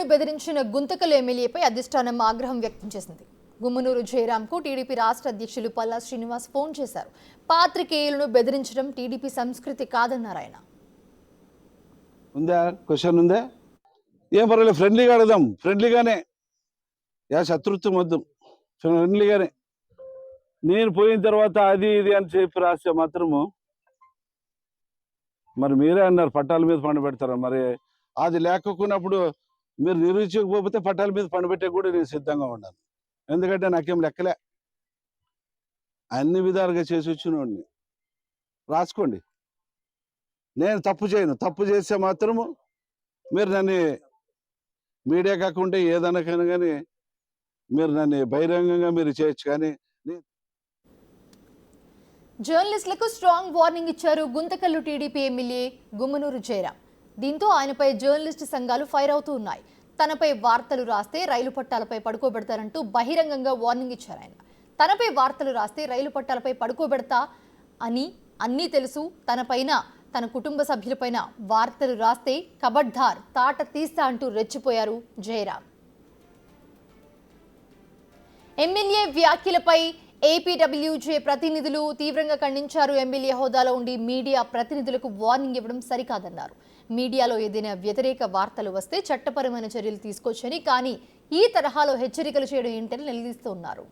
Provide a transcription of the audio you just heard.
పాత్రికేయులను బెదిరించిన గుంతకల్ ఎమ్మెల్యేపై అధిష్టానం ఆగ్రహం వ్యక్తం చేసింది. గుమ్మనూరు జయరాంకు టీడీపీ రాష్ట్ర అధ్యక్షులు పల్లా శ్రీనివాస్ ఫోన్ చేశారు. పాత్రికేయులను బెదిరించడం టీడీపీ సంస్కృతి కాదన్నారు ఆయన. ఉందా క్వశ్చన్ ఉందా? ఏం పర్వాలేదు, ఫ్రెండ్లీగా అడదాం. ఫ్రెండ్లీగానే, శత్రుత్వం వద్దు, ఫ్రెండ్లీగానే. నేను పోయిన తర్వాత అది ఇది అని చెప్పి రాస్తే మాత్రము మరి మీరే అన్నారు పట్టాల మీద పండుబెడతారా? మరి అది లేకున్నప్పుడు మీరు నిరూపించకపోతే పట్టాల మీద పండుబెట్టే కూడా నేను సిద్ధంగా ఉన్నాను. ఎందుకంటే నాకేం లెక్కలే, అన్ని విధాలుగా చేసి వచ్చినోడిని. రాసుకోండి, నేను తప్పు చేయను. తప్పు చేస్తే మాత్రము మీరు నన్ను మీడియా కాకుండా ఏదైనా కానీ మీరు నన్ను బహిరంగంగా మీరు చేయొచ్చు. కానీ జర్నలిస్టులకు స్ట్రాంగ్ వార్నింగ్ ఇచ్చారు గుంతకల్లు టీడీపీ ఎమ్మెల్యే గుమ్మనూరు జయరాం. దీంతో ఆయనపై జర్నలిస్టు సంఘాలు ఫైర్ అవుతూ ఉన్నాయి. తనపై వార్తలు రాస్తే రైలు పట్టాలపై పడుకోబెడతారంటూ బహిరంగంగా వార్నింగ్ ఇచ్చారు ఆయన. తనపై వార్తలు రాస్తే రైలు పట్టాలపై పడుకోబెడతా అని అన్నీ తెలుసు, తనపైన తన కుటుంబ సభ్యులపైన వార్తలు రాస్తే కబడ్దార్ తాట తీస్తా అంటూ రెచ్చిపోయారు జయరాం. ఎమ్మెల్యే వ్యాఖ్యలపై ఏపీడబ్ల్యూజే ప్రతినిధులు తీవ్రంగా ఖండించారు. ఎమ్మెల్యే హోదాలో ఉండి మీడియా ప్రతినిధులకు వార్నింగ్ ఇవ్వడం సరికాదన్నారు. మీడియాలో ఏదైనా వ్యతిరేక వార్తలు వస్తే చట్టపరమైన చర్యలు తీసుకోవచ్చని, కానీ ఈ తరహాలో హెచ్చరికలు చేయడం ఏంటని నిలదీస్తున్నారు.